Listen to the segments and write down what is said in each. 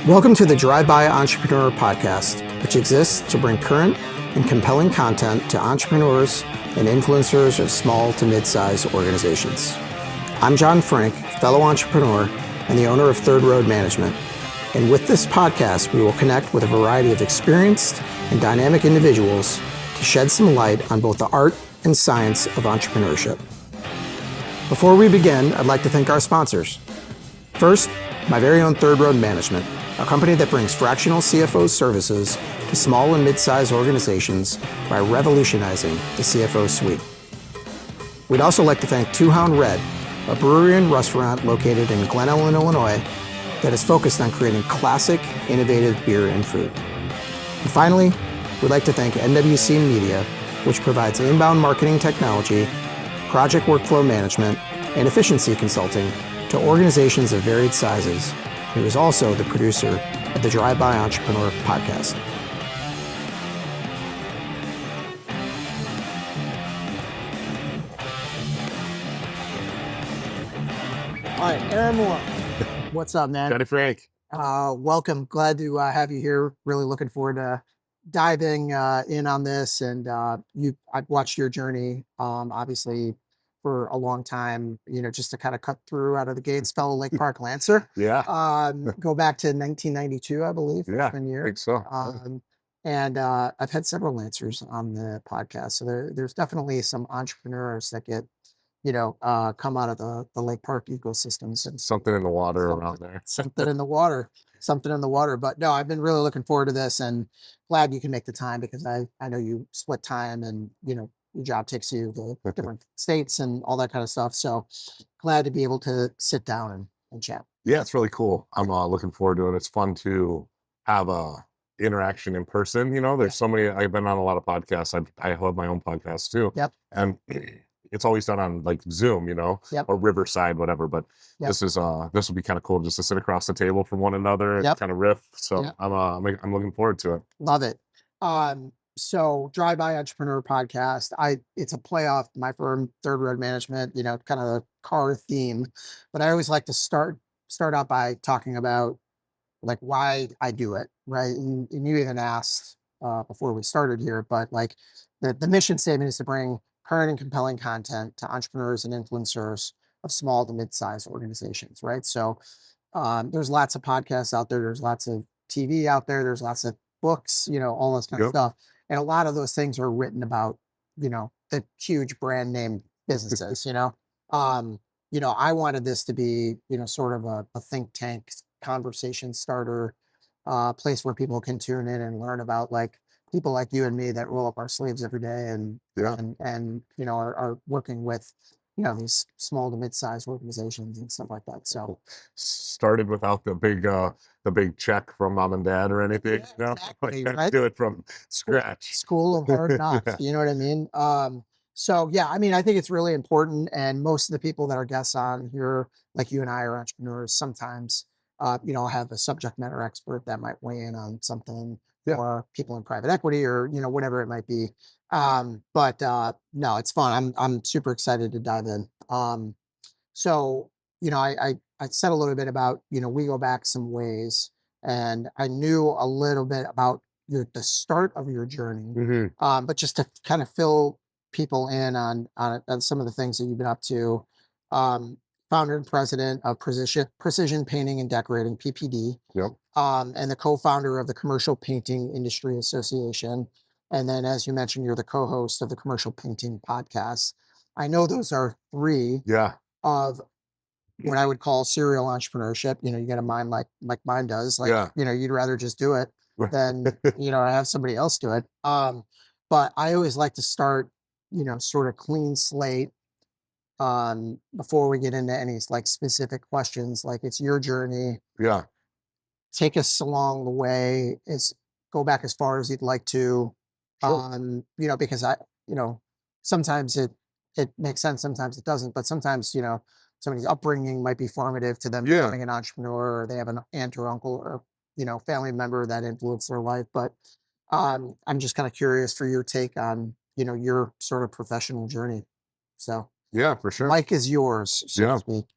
Welcome to the Drive-By Entrepreneur podcast, which exists to bring current and compelling content to entrepreneurs and influencers of small to mid-sized organizations. I'm John Frank, fellow entrepreneur and the owner of Third Road Management. And with this podcast, we will connect with a variety of experienced and dynamic individuals to shed some light on both the art and science of entrepreneurship. Before we begin, I'd like to thank our sponsors. First, my very own Third Road Management, a company that brings fractional CFO services to small and mid-sized organizations by revolutionizing the CFO suite. We'd also like to thank Two Hound Red, a brewery and restaurant located in Glen Ellen, Illinois, that is focused on creating classic, innovative beer and food. And finally, we'd like to thank NWC Media, which provides inbound marketing technology, project workflow management, and efficiency consulting to organizations of varied sizes, who is also the producer of the Drive-By Entrepreneur podcast. All right, Aaron Moore. What's up, man? Johnny Frank. Welcome. Glad to have you here. Really looking forward to diving in on this. And I've watched your journey, obviously, for a long time, just to kind of cut through out of the gates, fellow Lake Park Lancer. Yeah. Go back to 1992, I believe, freshman year. I think so. And I've had several Lancers on the podcast. So there's definitely some entrepreneurs that get, come out of the Lake Park ecosystems. And Something in the water around there. Something in the water. But no, I've been really looking forward to this and glad you can make the time, because I know you split time and, your job takes you to different states and all that kind of stuff. So glad to be able to sit down and chat. Yeah, it's really cool. I'm looking forward to it. It's fun to have a interaction in person. There's so many. I've been on a lot of podcasts. I have my own podcast too. Yep. And it's always done on like Zoom, Yep. or Riverside, whatever. But Yep. this will be kind of cool just to sit across the table from one another and Yep. kind of riff. So Yep. I'm looking forward to it. Love it. So Drive-By Entrepreneur podcast, it's a play off my firm, Third Road Management, kind of the car theme, but I always like to start out by talking about like why I do it, right? And you even asked before we started here, but like the mission statement is to bring current and compelling content to entrepreneurs and influencers of small to mid-sized organizations, right? So there's lots of podcasts out there, there's lots of TV out there, there's lots of books, all this kind of Yep. stuff. And a lot of those things are written about, the huge brand name businesses, I wanted this to be, sort of a think tank conversation starter, place where people can tune in and learn about like people like you and me that roll up our sleeves every day and, Yeah. and are working with, these small to mid-sized organizations and stuff like that. So Started without the big check from mom and dad or anything. Yeah, exactly, Like, right? do it from scratch. School of hard knocks. You know what I mean? So yeah, I mean, I think it's really important. And most of the people that are guests on here, like you and I, are entrepreneurs. Sometimes, have a subject matter expert that might weigh in on something, Yeah. or people in private equity, or whatever it might be. But no, it's fun. I'm super excited to dive in. So I said a little bit about, we go back some ways, and I knew a little bit about the start of your journey. Mhm. But just to kind of fill people in on some of the things that you've been up to, founder and president of Precision Painting and Decorating, PPD, Yep. and the co-founder of the Commercial Painting Industry Association. And then, as you mentioned, you're the co-host of the Commercial Painting podcast. I know those are three Yeah. of what I would call serial entrepreneurship. You get a mind like mine does. Like, Yeah. you'd rather just do it than, have somebody else do it. But I always like to start, sort of clean slate, before we get into any like specific questions. Like, it's your journey. Yeah. Take us along the way. Go back as far as you'd like to. Sure. Because sometimes it makes sense, sometimes it doesn't, but sometimes, somebody's upbringing might be formative to them Yeah. becoming an entrepreneur, or they have an aunt or uncle or, family member that influenced their life. But I'm just kind of curious for your take on, your sort of professional journey. So Yeah, for sure. Mike is yours, so Yeah. to speak.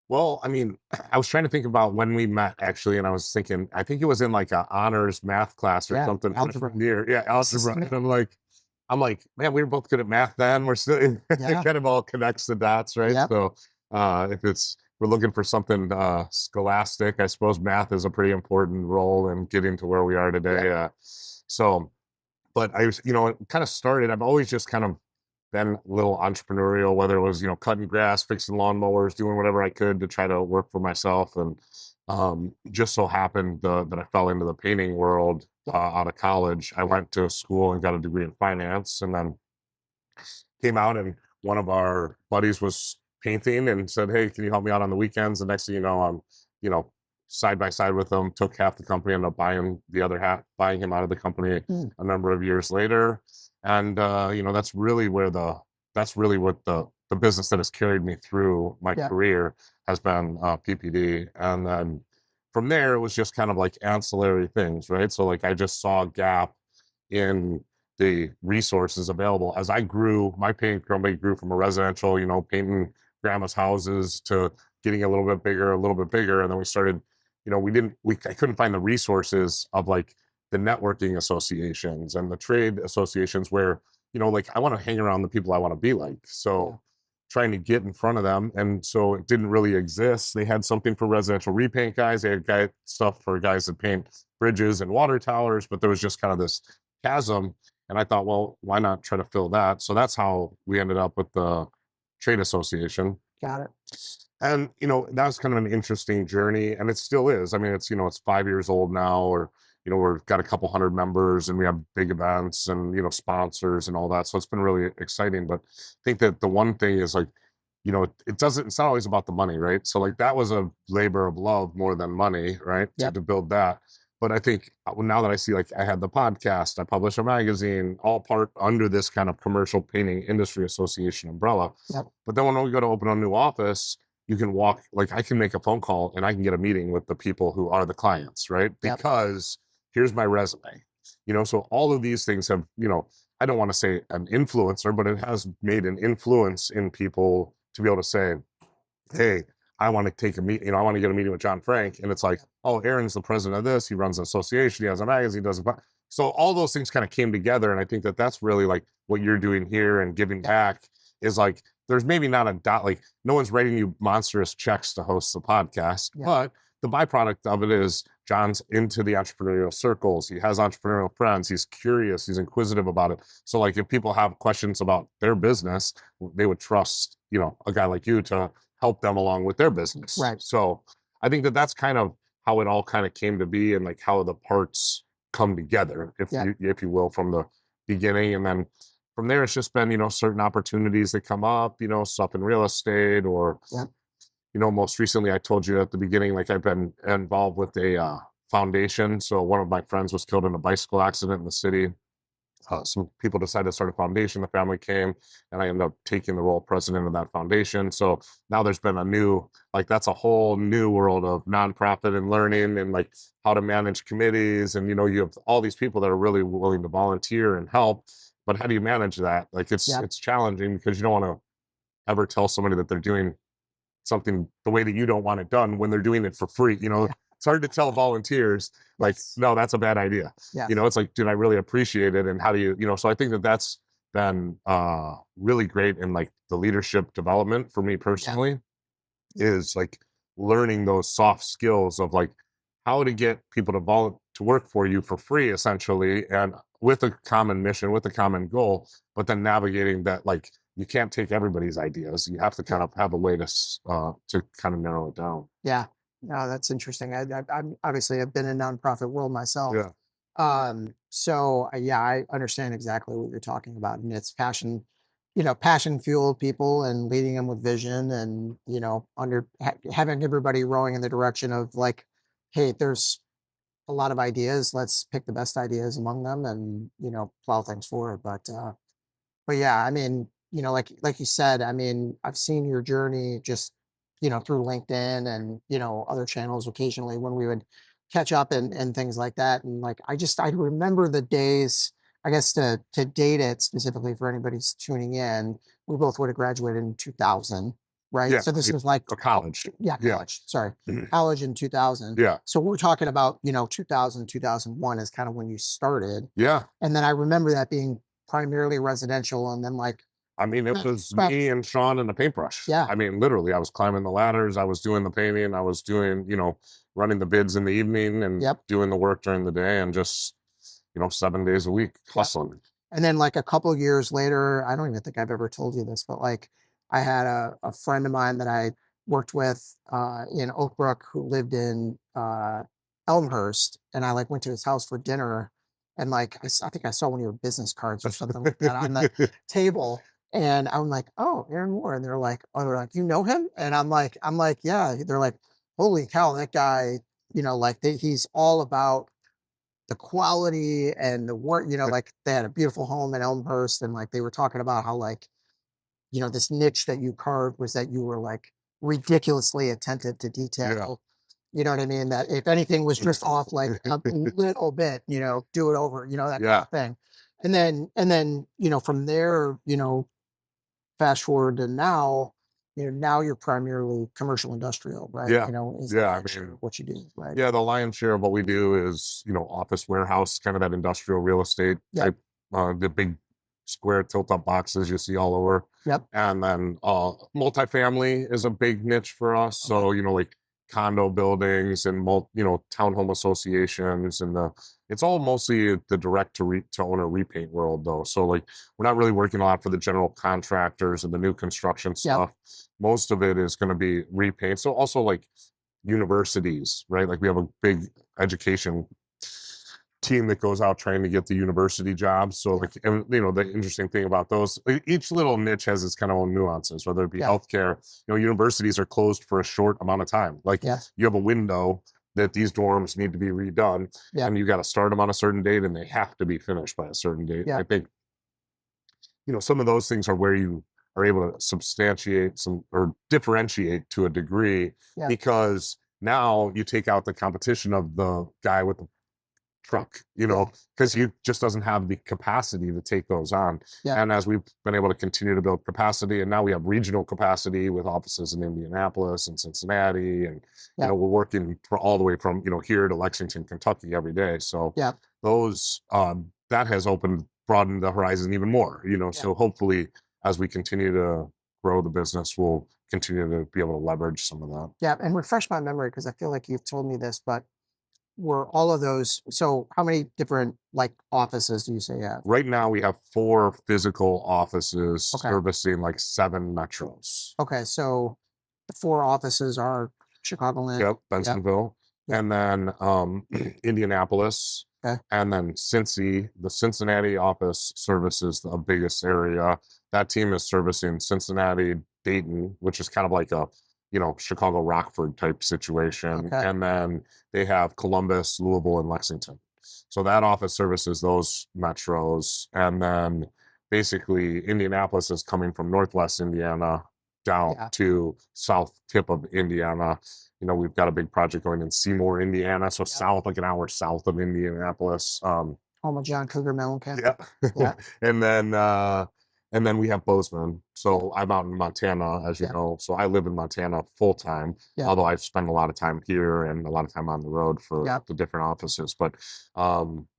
Well, I mean, I was trying to think about when we met actually, and I was thinking, I think it was in like a honors math class or Yeah, something algebra. freshman year. Yeah, algebra. And I'm like, man, we were both good at math then. We're still it Yeah, kind of all connects the dots, right? yep, So if it's we're looking for something scholastic, I suppose math is a pretty important role in getting to where we are yep, today. So but I was, it kind of started. I've always just kind of been a little entrepreneurial, whether it was, cutting grass, fixing lawnmowers, doing whatever I could to try to work for myself. And just so happened that I fell into the painting world out of college. I yep. went to school and got a degree in finance, and then came out and one of our buddies was painting and said, "Hey, can you help me out on the weekends?" The next thing you know, I'm, you know, side by side with him, took half the company, ended up buying the other half, buying him out of the company Mm, a number of years later. And that's really what the business that has carried me through my yep, career has been PPD. And then from there it was just kind of like ancillary things, right? So like I just saw a gap in the resources available. As I grew, my paint company grew from a residential, painting grandma's houses to getting a little bit bigger. And then we started, I couldn't find the resources of like the networking associations and the trade associations where, like I want to hang around the people I want to be like. yeah, So trying to get in front of them. And so it didn't really exist. They had something for residential repaint guys. They had stuff for guys that paint bridges and water towers, but there was just kind of this chasm. And I thought, well, why not try to fill that? So that's how we ended up with the trade association. got it. And, that was kind of an interesting journey. And it still is. I mean, it's 5 years old now, or, we've got a couple hundred members and we have big events and, sponsors and all that. So it's been really exciting. But I think that the one thing is like, it's not always about the money, right? So like that was a labor of love more than money, right? To, Yep, to build that. But I think now that I see, like, I had the podcast, I published a magazine, all part under this kind of commercial painting industry association umbrella. yep, But then when we go to open a new office, you can walk, like, I can make a phone call and I can get a meeting with the people who are the clients, right? yep, Because here's my resume. So all of these things have, I don't want to say an influencer, but it has made an influence in people to be able to say, hey, I want to take a meet, I want to get a meeting with John Frank. And it's like, oh, Aaron's the president of this. He runs an association. He has a magazine, does a, so all those things kind of came together. And I think that that's really like what you're doing here and giving yep, back is like, there's maybe not a dot, like no one's writing you monstrous checks to host the podcast, yep, but the byproduct of it is John's into the entrepreneurial circles. He has entrepreneurial friends. He's curious. He's inquisitive about it. So like if people have questions about their business, they would trust, a guy like you to help them along with their business. right. So I think that that's kind of how it all kind of came to be and like how the parts come together, Yep, if you will, from the beginning. And then from there, it's just been, certain opportunities that come up, stuff in real estate or, yep, most recently I told you at the beginning, like I've been involved with a foundation. So one of my friends was killed in a bicycle accident in the city. Some people decided to start a foundation. The family came, and I ended up taking the role of president of that foundation. So now there's been like that's a whole new world of nonprofit and learning and like how to manage committees. And you have all these people that are really willing to volunteer and help. But how do you manage that? Like yep, it's challenging because you don't want to ever tell somebody that they're doing something the way that you don't want it done when they're doing it for free. yeah, It's hard to tell volunteers like, yes, no, that's a bad idea. yes, It's like, dude, I really appreciate it. And how do so I think that that's been really great in like the leadership development for me yep, personally is like learning those soft skills of like how to get people to work for you for free essentially and with a common mission with a common goal, but then navigating that like you can't take everybody's ideas. You have to kind yep, of have a way to kind of narrow it down. yeah. No, that's interesting. I'm obviously I've been in nonprofit world myself. Yeah. So yeah, I understand exactly what you're talking about. And it's passion, passion fueled people and leading them with vision and, having everybody rowing in the direction of like, hey, there's a lot of ideas. Let's pick the best ideas among them and, plow things forward. But yeah, I mean, like you said, I mean, I've seen your journey just, through LinkedIn and, other channels occasionally when we would catch up and things like that. And like I remember the days, I guess to date it specifically for anybody who's tuning in, we both would have graduated in 2000, right? Yeah, So this was like, a college. yeah, Yeah. college, sorry, college in 2000. Yeah. So we're talking about, 2000, 2001 is kind of when you started. Yeah. And then I remember that being primarily residential. And then like, I mean, it was but me and Sean and the paintbrush. yeah, I mean, literally, I was climbing the ladders, I was doing the painting, I was doing, running the bids in the evening and yep, doing the work during the day and just, 7 days a week yep. hustling. And then like a couple of years later, I don't even think I've ever told you this, but like I had a friend of mine that I worked with in Oak Brook who lived in Elmhurst, and I like went to his house for dinner, and like I think I saw one of your business cards or something like that on the table, and I'm like, oh, Aaron Moore, and they're like, you know him, and I'm like, yeah. They're like, holy cow, that guy, like he's all about the quality and the work, like they had a beautiful home in Elmhurst, and like they were talking about how like, this niche that you carved was that you were like ridiculously attentive to Yeah. detail. You know what I mean? That if anything was just off like a little bit, do it over, that kind Yeah. of thing. And then, from there, fast forward to now, now you're primarily commercial industrial, right? Yeah. Is Yeah. the I lion's share mean, of what you do, right? yeah, the lion's share of what we do is, office warehouse, kind of that industrial real estate Yep. type, the big square tilt up boxes you see all over. Yep. And then multifamily is a big niche for us. So, like condo buildings and townhome associations and it's all mostly the direct to owner repaint world though. So like we're not really working a lot for the general contractors and the new construction stuff. Most of it is going to be repaint. So also like universities, right? Like we have a big education team that goes out trying to get the university jobs. So like, and the interesting thing about those, each little niche has its kind of own nuances, whether it be healthcare, universities are closed for a short amount of time. Like you have a window that these dorms need to be redone and you got to start them on a certain date and they have to be finished by a certain date. I think, some of those things are where you are able to substantiate some or differentiate to a degree because now you take out the competition of the guy with the truck, because he just doesn't have the capacity to take those on. And as we've been able to continue to build capacity, and now we have regional capacity with offices in Indianapolis and Cincinnati, and we're working for all the way from here to Lexington, Kentucky every day. So those that has broadened the horizon even more. So hopefully as we continue to grow the business, we'll continue to be able to leverage some of that. Yeah, and refresh my memory because I feel like you've told me this, but were all of those, so how many different like offices do you say you have? Right now we have 4 physical offices servicing like 7 metros. Okay, so the 4 offices are Chicagoland. Bensenville. And then Indianapolis. And then Cincy. The Cincinnati office services the biggest area. That team is servicing Cincinnati, Dayton, which is kind of like a Chicago Rockford type situation. And then they have Columbus, Louisville, and Lexington. So that office services those metros. And then basically Indianapolis is coming from Northwest Indiana down to south tip of Indiana. We've got a big project going in Seymour, Indiana. So south, like an hour south of Indianapolis. Home of John Cougar Mellencamp. And then we have Bozeman. So I'm out in Montana, as you know. So I live in Montana full time, although I've spent a lot of time here and a lot of time on the road for the different offices. But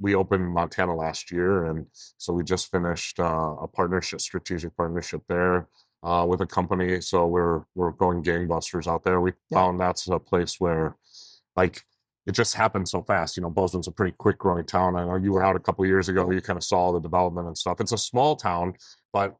we opened Montana last year. And so we just finished a strategic partnership there with a company. So we're going gangbusters out there. We found that's a place where like it just happened so fast. Bozeman's a pretty quick growing town. I know you were out a couple of years ago. You kind of saw the development and stuff. It's a small town, but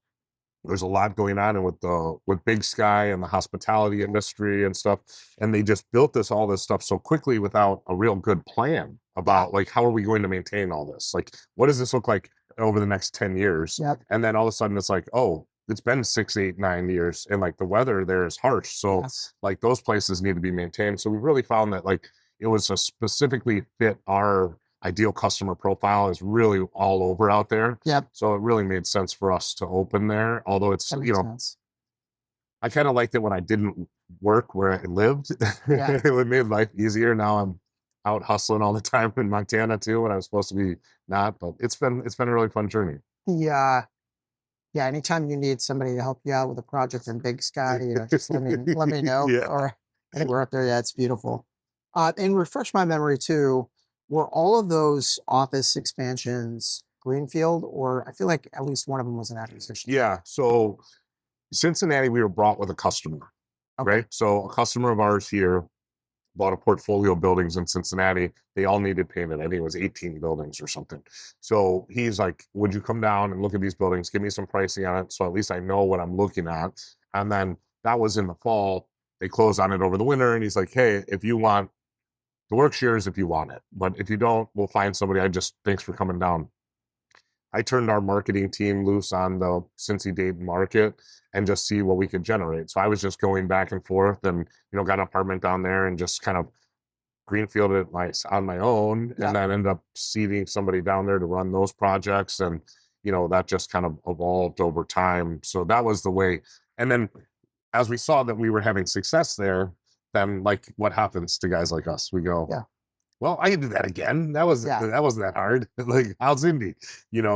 there's a lot going on, and with Big Sky and the hospitality industry and stuff, and they just built all this stuff so quickly without a real good plan about like how are we going to maintain all this? Like, what does this look like over the next 10 years? And then all of a sudden it's like, oh, it's been 6, 8, 9 years, and like the weather there is harsh, so like those places need to be maintained. So we really found that like it was a specifically fit our ideal customer profile is really all over out there. So it really made sense for us to open there. Although it's, I kind of liked it when I didn't work where I lived. It made life easier. Now I'm out hustling all the time in Montana too, when I was supposed to be not, but it's been a really fun journey. Yeah, anytime you need somebody to help you out with a project in Big Sky, just let me know. Yeah. Or anywhere up there. Yeah, it's beautiful. And refresh my memory too. Were all of those office expansions greenfield, or I feel like at least one of them was an acquisition? Yeah. So Cincinnati, we were brought with a customer, Okay. right? So a customer of ours here bought a portfolio of buildings in Cincinnati. They all needed payment. I think it was 18 buildings or something. So he's like, would you come down and look at these buildings? Give me some pricing on it. So at least I know what I'm looking at. And then that was in the fall. They closed on it over the winter. And he's like, hey, if you want the work shares, if you want it, but if you don't, we'll find somebody. Thanks for coming down. I turned our marketing team loose on the Cincy Dayton market and just see what we could generate. So I was just going back and forth and, got an apartment down there and just kind of greenfielded on my own. Yeah. And then ended up seeding somebody down there to run those projects. And, that just kind of evolved over time. So that was the way. And then as we saw that we were having success there, then like what happens to guys like us? We go, Yeah. well, I can do that again. That wasn't that hard. Like, how's Indy?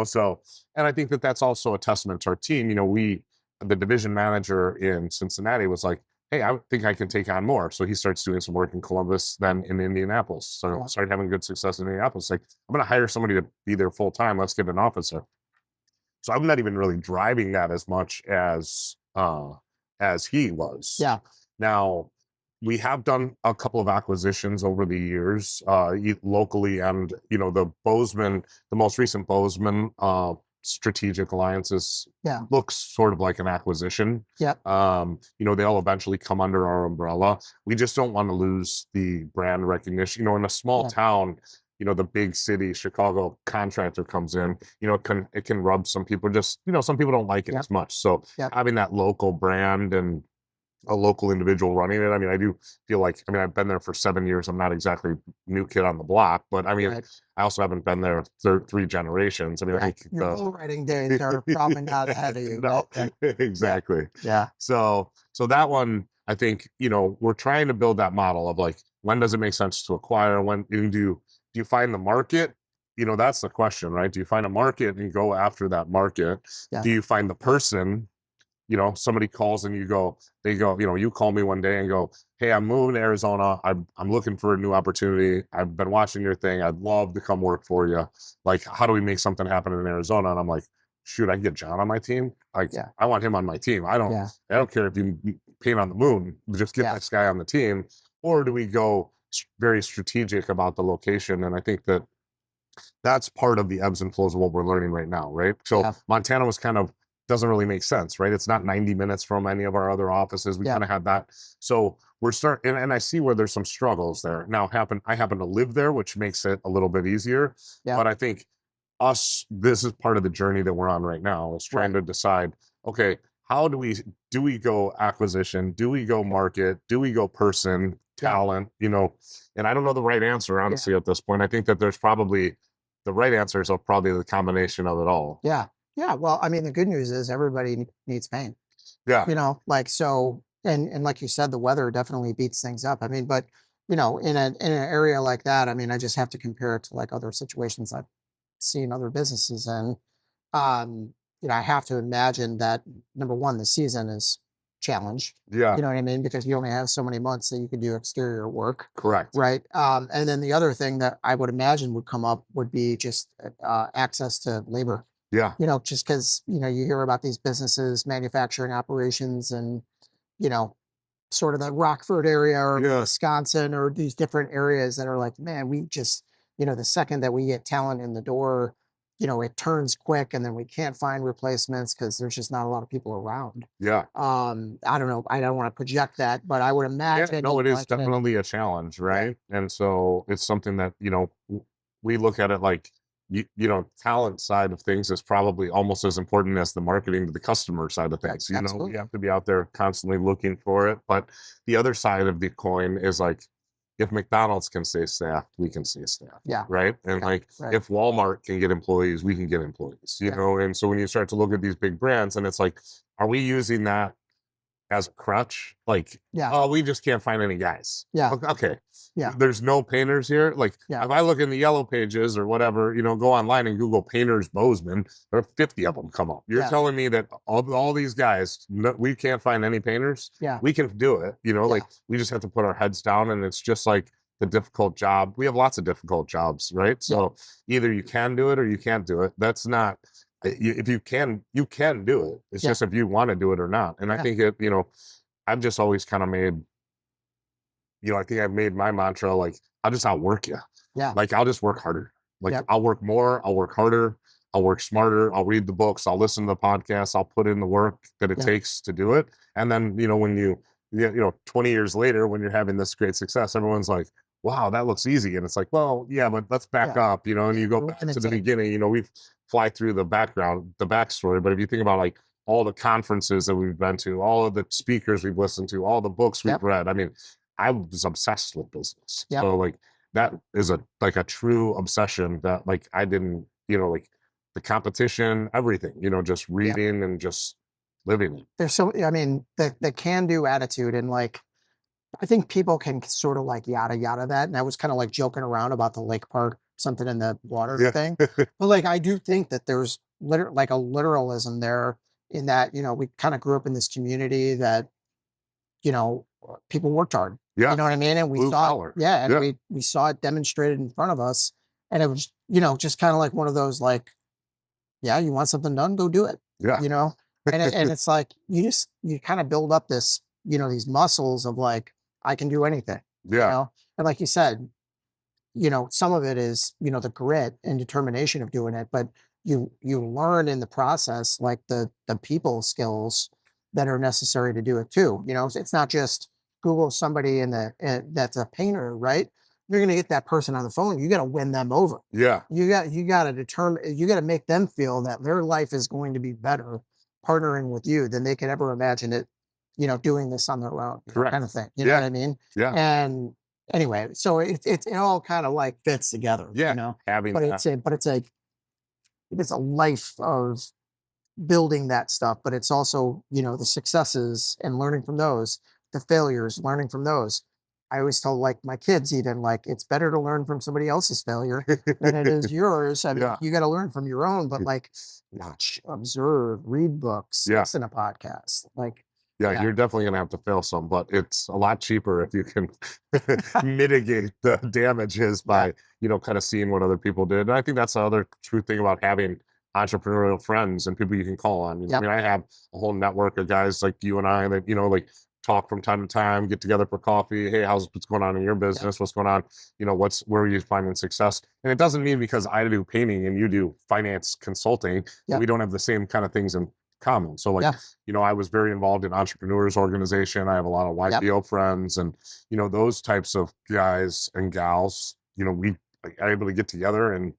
So, and I think that that's also a testament to our team. The division manager in Cincinnati was like, hey, I think I can take on more. So he starts doing some work in Columbus, then in Indianapolis. So started having good success in Indianapolis. Like, I'm going to hire somebody to be there full time. Let's get an officer. So I'm not even really driving that as much as he was. Yeah. Now, we have done a couple of acquisitions over the years, locally, and the most recent Bozeman strategic alliances looks sort of like an acquisition. Yeah. They'll eventually come under our umbrella. We just don't want to lose the brand recognition. In a small town, the big city, Chicago contractor comes in, it can rub some people. Just, some people don't like it as much. So having that local brand and a local individual running it. I mean, I do feel like, I've been there for 7 years. I'm not exactly new kid on the block, but I also haven't been there 3 generations. Your bull riding days are probably not ahead of you. No, exactly. Yeah. So that one, I think, we're trying to build that model of like, when does it make sense to acquire? When do you find the market? That's the question, right? Do you find a market and go after that market? Yeah. Do you find the person? Somebody calls and you call me one day and go, hey, I'm moving to Arizona. I'm looking for a new opportunity. I've been watching your thing. I'd love to come work for you. Like, how do we make something happen in Arizona? And I'm like, shoot, I can get John on my team. Like, I want him on my team. I don't care if you paint on the moon, just get this guy on the team. Or do we go very strategic about the location? And I think that's part of the ebbs and flows of what we're learning right now, right? So Montana was doesn't really make sense, right? It's not 90 minutes from any of our other offices. We kind of had that. So we're starting, and I see where there's some struggles there. Now I happen to live there, which makes it a little bit easier. Yeah. But I think this is part of the journey that we're on right now, is trying to decide, okay, how do we go acquisition? Do we go market? Do we go person, talent? And I don't know the right answer, honestly, at this point. I think that there's probably the right answers are probably the combination of it all. Yeah. Yeah, well, the good news is everybody needs paint. Yeah. So, and like you said, the weather definitely beats things up. But in an area like that, I just have to compare it to like other situations I've seen other businesses in. I have to imagine that number one, the season is challenged. Yeah. You know what I mean? Because you only have so many months that you can do exterior work. Correct. Right. And then the other thing that I would imagine would come up would be just access to labor. Yeah. Just because, you hear about these businesses, manufacturing operations and, sort of the Rockford area or Wisconsin or these different areas that are like, man, we just, the second that we get talent in the door, it turns quick and then we can't find replacements because there's just not a lot of people around. Yeah. I don't know. I don't want to project that, but I would imagine. Yeah, no, it is definitely a challenge, right? Yeah. And so it's something that, we look at it like, talent side of things is probably almost as important as the marketing to the customer side of things. You have to be out there constantly looking for it. But the other side of the coin is like, if McDonald's can stay staffed, we can stay staffed. Yeah. Right. And if Walmart can get employees, we can get employees, and so when you start to look at these big brands and it's like, are we using that as a crutch, like, Yeah. oh, we just can't find any guys. Yeah. Okay. Yeah. There's no painters here. Like, Yeah. if I look in the yellow pages or whatever, go online and Google painters Bozeman, there are 50 of them come up. You're Yeah. telling me that all these guys, we can't find any painters? Yeah. We can do it. Like, we just have to put our heads down, and it's just like the difficult job. We have lots of difficult jobs, right? So either you can do it or you can't do it. That's not, if you can do it. It's just if you want to do it or not. And I think I've just always kind of made, I think I've made my mantra, like, I'll just outwork you. Yeah. Like, I'll just work harder. Like, I'll work more, I'll work harder, I'll work smarter, I'll read the books, I'll listen to the podcasts, I'll put in the work that it takes to do it. And then, when 20 years later, when you're having this great success, everyone's like, wow, that looks easy. And it's like, well, yeah, but let's back up, and you go back to the beginning, we fly through the backstory. But if you think about like all the conferences that we've been to, all of the speakers we've listened to, all the books we've read, I mean, I was obsessed with business. So like that is a true obsession that like I didn't, like the competition, everything, just reading and just living it. There's I mean, the can-do attitude, and like, I think people can sort of like yada yada that. And I was kind of like joking around about the lake park, something in the water thing. But like, I do think that there's like a literalism there in that, we kind of grew up in this community that, people worked hard. Yeah. You know what I mean? And we Blue saw collar. and we saw it demonstrated in front of us. And it was, just kind of like one of those, like, yeah, you want something done, go do it. Yeah. And it's like, you kind of build up this, these muscles of like, I can do anything. Yeah. And like you said, some of it is, the grit and determination of doing it, but you learn in the process, like the people skills that are necessary to do it too. It's not just Google somebody that's a painter, right? You're going to get that person on the phone. You got to win them over. Yeah. You got to make them feel that their life is going to be better partnering with you than they could ever imagine it, doing this on their own. Correct. Kind of thing. You know what I mean? Yeah. And anyway, so it all kind of like fits together. Yeah. It's a life of building that stuff, but it's also, the successes and learning from those, the failures, learning from those. I always tell like my kids, even like, it's better to learn from somebody else's failure than it is yours. I mean, you got to learn from your own, but like watch, observe, read books, listen to podcasts. Like, you're definitely going to have to fail some, but it's a lot cheaper if you can mitigate the damages by, kind of seeing what other people did. And I think that's the other true thing about having entrepreneurial friends and people you can call on. I mean, I have a whole network of guys like you and I that, like talk from time to time, get together for coffee. Hey, what's going on in your business? What's going on? Where are you finding success? And it doesn't mean because I do painting and you do finance consulting, we don't have the same kind of things in common. So like, I was very involved in Entrepreneurs Organization. I have a lot of YPO friends and, those types of guys and gals, we are able to get together and,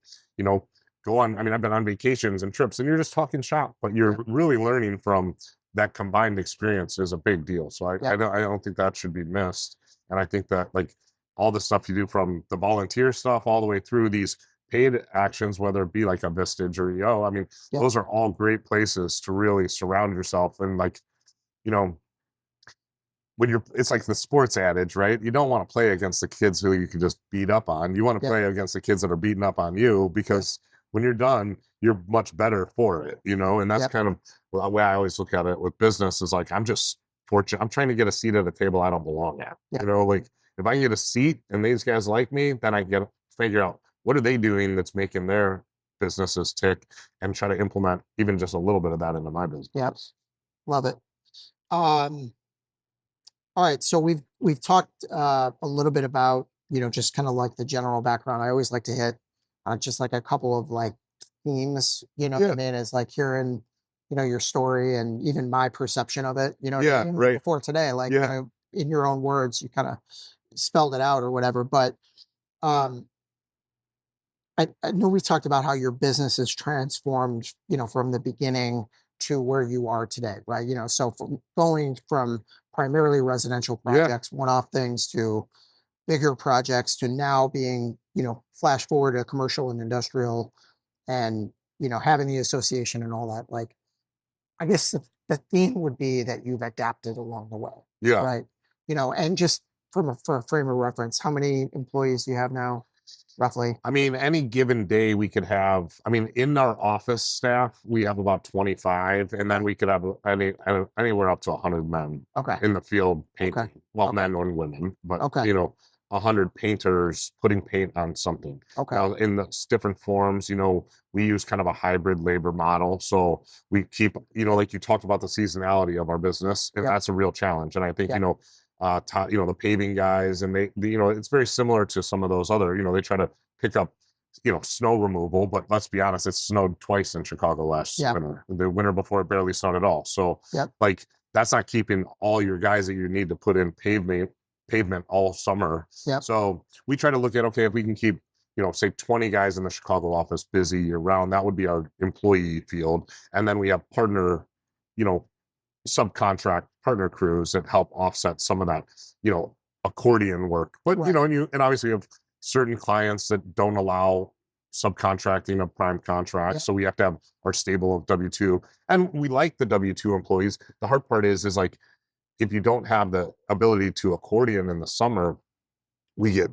go on. I mean, I've been on vacations and trips and you're just talking shop, but you're really learning from that combined experience is a big deal. So I don't think that should be missed. And I think that like all the stuff you do from the volunteer stuff all the way through these paid actions, whether it be like a Vistage or EO, I mean, those are all great places to really surround yourself. And like, it's like the sports adage, right? You don't want to play against the kids who you can just beat up on. You want to play against the kids that are beating up on you because when you're done, you're much better for it, and that's kind of the way I always look at it with business is like, I'm just fortunate. I'm trying to get a seat at a table I don't belong at, like if I can get a seat and these guys like me, then I can figure out what are they doing that's making their businesses tick and try to implement even just a little bit of that into my business. Yep. Love it. All right. So we've talked a little bit about, just kind of like the general background. I always like to hit just like a couple of like themes, what I mean, is like hearing, your story and even my perception of it, right. Before today, like, in your own words, you kind of spelled it out or whatever. But I know we talked about how your business is transformed, from the beginning to where you are today, right? So going from primarily residential projects, one-off things, to bigger projects, to now being, flash forward to commercial and industrial and, having the association and all that. Like, I guess the theme would be that you've adapted along the way, Yeah. right? And just for a frame of reference, how many employees do you have now, roughly? I mean, any given day we could have, I mean, in our office staff, we have about 25, and then we could have anywhere up to 100 men Okay. in the field painting. Okay. Well, Okay. men and women, but Okay. 100 painters putting paint on something. Okay. Now, in the different forms, we use kind of a hybrid labor model. So we keep, like you talked about the seasonality of our business, and Yep. that's a real challenge. And I think, Yep. the paving guys, and it's very similar to some of those other, they try to pick up, snow removal, but let's be honest, it snowed twice in Chicago last Yeah. winter. The winter before, it barely snowed at all. So Yep. like, that's not keeping all your guys that you need to put in pavement all summer. Yep. So we try to look at, okay, if we can keep, say 20 guys in the Chicago office busy year round, that would be our employee field. And then we have partner, subcontract partner crews that help offset some of that, accordion work. But, Right. And obviously we have certain clients that don't allow subcontracting of prime contracts. Yep. So we have to have our stable of W-2, and we like the W-2 employees. The hard part is like, if you don't have the ability to accordion in the summer, we get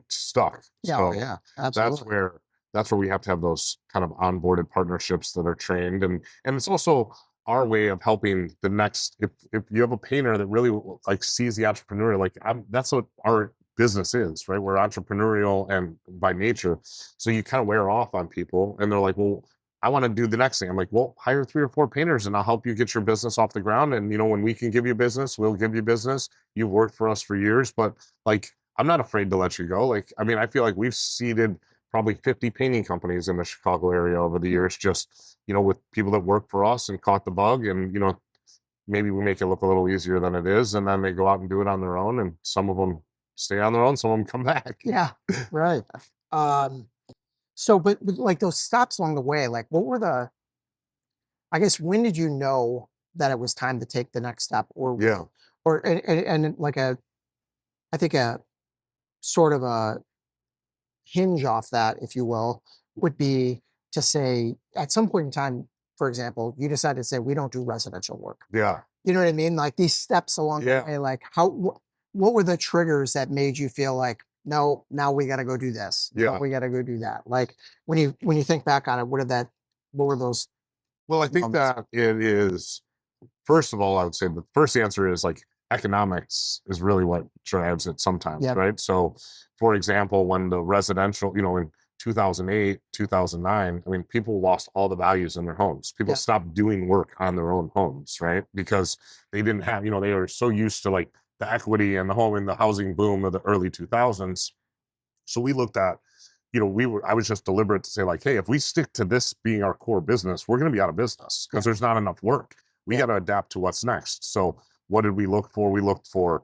stuck. Yeah. So Oh, yeah. Absolutely. that's where we have to have those kind of onboarded partnerships that are trained, and it's also our way of helping the next. If you have a painter that really like sees the entrepreneur, like that's what our business is, right? We're entrepreneurial and by nature, so you kind of wear off on people, and they're like, well, I want to do the next thing. I'm like, well, hire 3 or 4 painters and I'll help you get your business off the ground. And when we can give you business, we'll give you business. You've worked for us for years, but like, I'm not afraid to let you go. Like, I mean, I feel like we've seeded probably 50 painting companies in the Chicago area over the years, just, with people that work for us and caught the bug, and, maybe we make it look a little easier than it is. And then they go out and do it on their own. And some of them stay on their own. Some of them come back. Yeah. Right. So, but like those stops along the way, like what were I guess, when did you know that it was time to take the next step, Yeah. and like I think a sort of a hinge off that, if you will, would be to say at some point in time, for example, you decided to say, we don't do residential work. Yeah. You know what I mean? Like these steps along Yeah. the way, like what were the triggers that made you feel like, no, now we got to go do this. Yeah. Now we got to go do that. Like when you think back on it, what were those? Well, I think that it is, first of all, I would say the first answer is like economics is really what drives it sometimes, Yep. right? So, for example, when the residential, in 2008, 2009, I mean, people lost all the values in their homes. People Yep. stopped doing work on their own homes, right? Because they didn't have, they were so used to like the equity and the home and the housing boom of the early 2000s. So we looked at, I was just deliberate to say like, hey, if we stick to this being our core business, we're going to be out of business because there's not enough work. We got to adapt to what's next. So what did we look for? We looked for,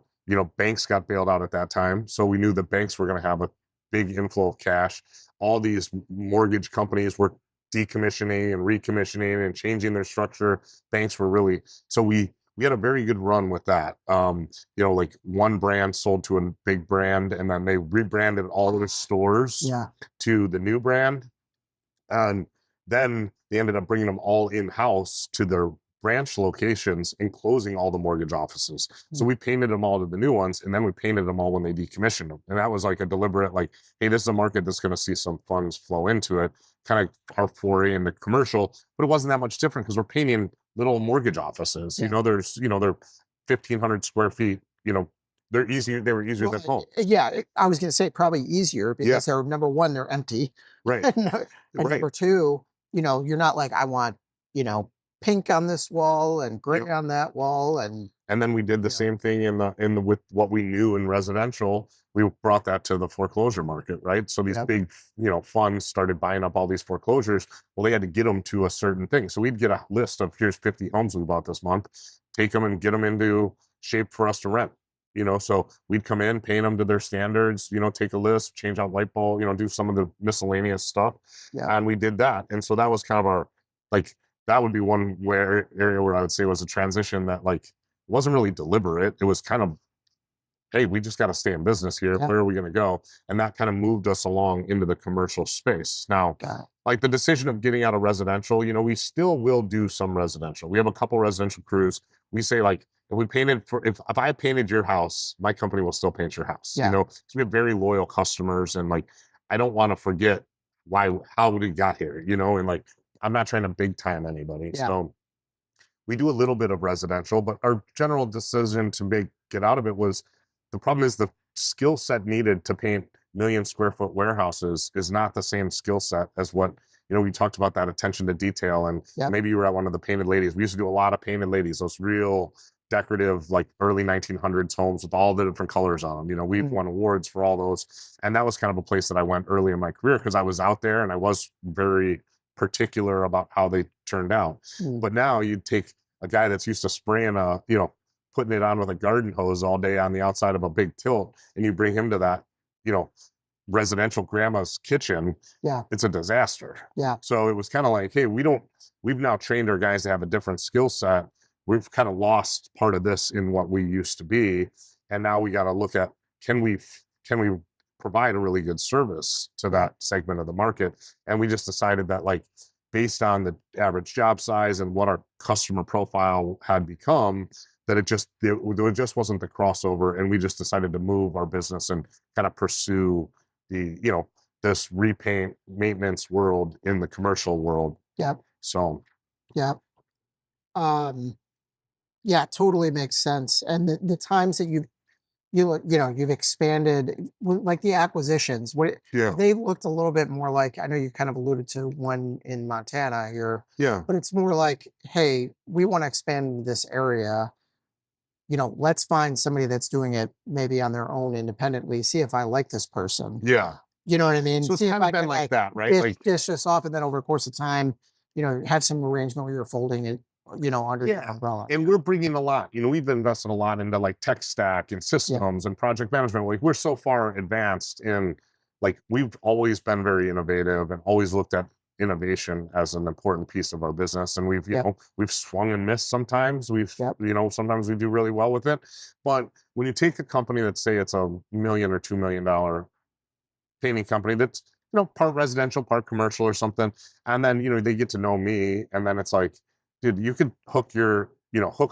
banks got bailed out at that time. So we knew the banks were going to have a big inflow of cash. All these mortgage companies were decommissioning and recommissioning and changing their structure. Banks were really, so we had a very good run with that. Like one brand sold to a big brand, and then they rebranded all of their stores to the new brand. And then they ended up bringing them all in-house to their branch locations and closing all the mortgage offices. So we painted them all to the new ones, and then we painted them all when they decommissioned them. And that was like a deliberate, like, hey, this is a market that's going to see some funds flow into it, kind of our foray into commercial, but it wasn't that much different because we're painting little mortgage offices. They're 1,500 square feet, they were easier than home. Yeah, I was going to say probably easier because they're, number one, they're empty. Right. and number two, you're not like, I want, pink on this wall and gray on that wall. And then we did the same thing in the with what we knew in residential. We brought that to the foreclosure market, right? So these big, funds started buying up all these foreclosures. Well, they had to get them to a certain thing. So we'd get a list of, here's 50 homes we bought this month, take them and get them into shape for us to rent. So we'd come in, paint them to their standards, take a list, change out light bulb, do some of the miscellaneous stuff. And we did that. And so that was kind of our, like, that would be one area where I would say was a transition that like wasn't really deliberate. It was kind of hey, we just got to stay in business here. Yeah. Where are we going to go? And that kind of moved us along into the commercial space. Now, like the decision of getting out of residential, we still will do some residential. We have a couple residential crews. We say like, if I painted your house, my company will still paint your house. Yeah. So we have very loyal customers, and like I don't want to forget how we got here, and like I'm not trying to big time anybody. Yeah. So we do a little bit of residential, but our general decision to get out of it was the problem is the skill set needed to paint million-square-foot warehouses is not the same skill set as what, we talked about that attention to detail, and maybe you were at one of the painted ladies. We used to do a lot of painted ladies, those real decorative, like early 1900s homes with all the different colors on them. We've won awards for all those. And that was kind of a place that I went early in my career because I was out there and I was very particular about how they turned out. But now you'd take a guy that's used to spraying putting it on with a garden hose all day on the outside of a big tilt, and you bring him to that, residential grandma's kitchen. Yeah. It's a disaster. Yeah. So it was kind of like, hey, we've now trained our guys to have a different skill set. We've kind of lost part of this in what we used to be. And now we got to look at, can we provide a really good service to that segment of the market? And we just decided that, like, based on the average job size and what our customer profile had become, that it just wasn't the crossover. And we just decided to move our business and kind of pursue the, this repaint maintenance world in the commercial world. Yep. So. Yep. Yeah, totally makes sense. And the times that you've expanded, like the acquisitions, they looked a little bit more like, I know you kind of alluded to one in Montana here. Yeah. But it's more like, hey, we want to expand this area. Let's find somebody that's doing it maybe on their own independently. See if I like this person. Yeah. You know what I mean? So it's kind of been like that, right? Dish this off, and then over the course of time, have some arrangement where you're folding it, under the umbrella. And we're bringing a lot. We've invested a lot into like tech stack and systems and project management. Like we're so far advanced in, like, we've always been very innovative and always looked at innovation as an important piece of our business. And we've, we've swung and missed sometimes. Sometimes we do really well with it. But when you take a company that, say it's $1 million or $2 million painting company that's, part residential, part commercial or something, and then, they get to know me, and then it's like, dude, you could hook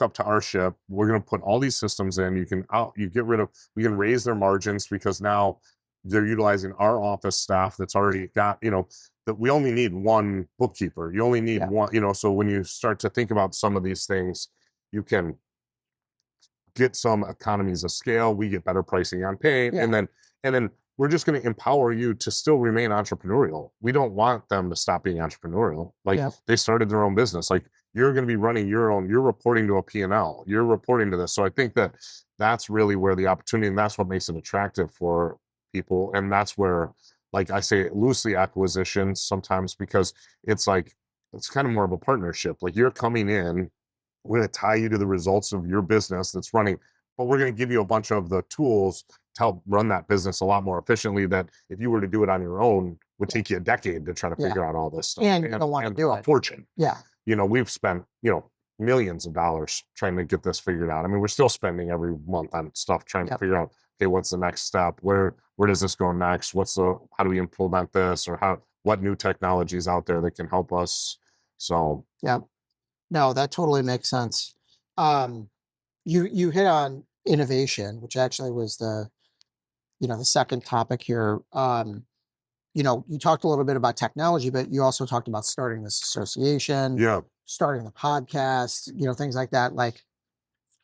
up to our ship. We're going to put all these systems in. We can raise their margins because now they're utilizing our office staff that's already got, that we only need one bookkeeper. You only need one, so when you start to think about some of these things, you can get some economies of scale. We get better pricing on paint. And then we're just going to empower you to still remain entrepreneurial. We don't want them to stop being entrepreneurial. Like they started their own business. Like, you're going to be running your own, you're reporting to a P&L, you're reporting to this. So I think that that's really where the opportunity, and that's what makes it attractive for people. And that's where, like I say, loosely acquisitions sometimes, because it's like, it's kind of more of a partnership. Like, you're coming in, we're going to tie you to the results of your business that's running, but we're going to give you a bunch of the tools to help run that business a lot more efficiently, that if you were to do it on your own, would take you a decade to try to figure out all this stuff. And you don't want to do a fortune. Yeah. We've spent, millions of dollars trying to get this figured out. I mean, we're still spending every month on stuff trying to figure out, okay, what's the next step? Where does this go next? How do we implement this? Or what new technologies out there that can help us? So. Yeah. No, that totally makes sense. You hit on innovation, which actually was the second topic here. You talked a little bit about technology, but you also talked about starting this association, starting the podcast, things like that. Like,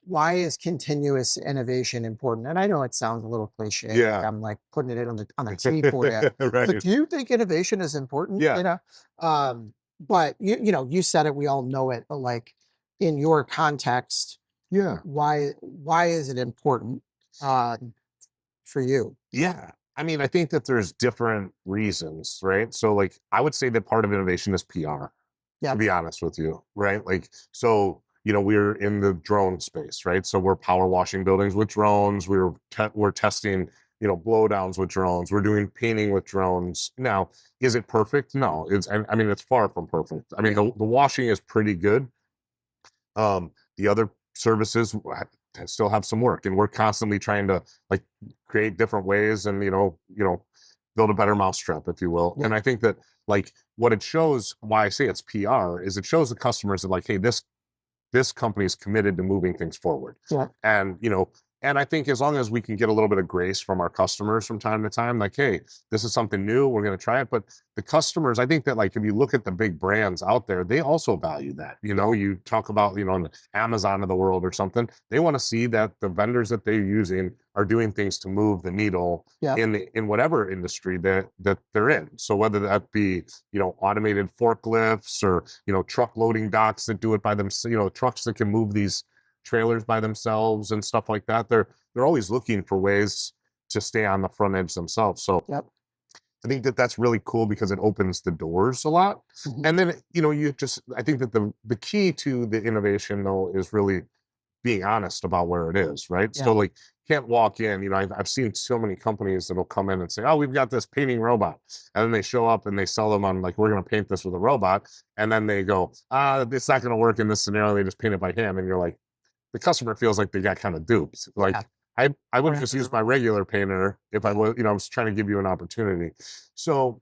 why is continuous innovation important? And I know it sounds a little cliche. Yeah. Like I'm like putting it on the tee for you. Right. But do you think innovation is important? Yeah. But you said it, we all know it, but like in your context, why is it important for you? Yeah. I mean, I think that there's different reasons, right? So, like, I would say that part of innovation is PR, to be honest with you, right? Like, so, we're in the drone space, right? So we're power washing buildings with drones. We're testing, blowdowns with drones. We're doing painting with drones. Now, is it perfect? No, it's far from perfect. I mean, the washing is pretty good. The other services, still have some work, and we're constantly trying to like create different ways and build a better mousetrap, if you will. Yeah. And I think that like what it shows, why I say it's PR, is it shows the customers that like, hey, this company is committed to moving things forward. Yeah. And and I think as long as we can get a little bit of grace from our customers from time to time, like, hey, this is something new, we're going to try it. But the customers, I think that like if you look at the big brands out there, they also value that. You talk about on the Amazon of the world or something, they want to see that the vendors that they're using are doing things to move the needle Yeah. in whatever industry that they're in. So whether that be automated forklifts or truck loading docks that do it by themselves, trucks that can move these trailers by themselves and stuff like that. They're always looking for ways to stay on the front edge themselves. So Yep. I think that that's really cool because it opens the doors a lot. Mhm. And then I think that the key to the innovation though is really being honest about where it is, right? Yeah. So like can't walk in, I've seen so many companies that'll come in and say, oh, we've got this painting robot. And then they show up and they sell them on like, we're going to paint this with a robot. And then they go, it's not going to work in this scenario. They just paint it by hand. And you're like, the customer feels like they got kind of duped. Like I would just use my regular painter if I was, I was trying to give you an opportunity. So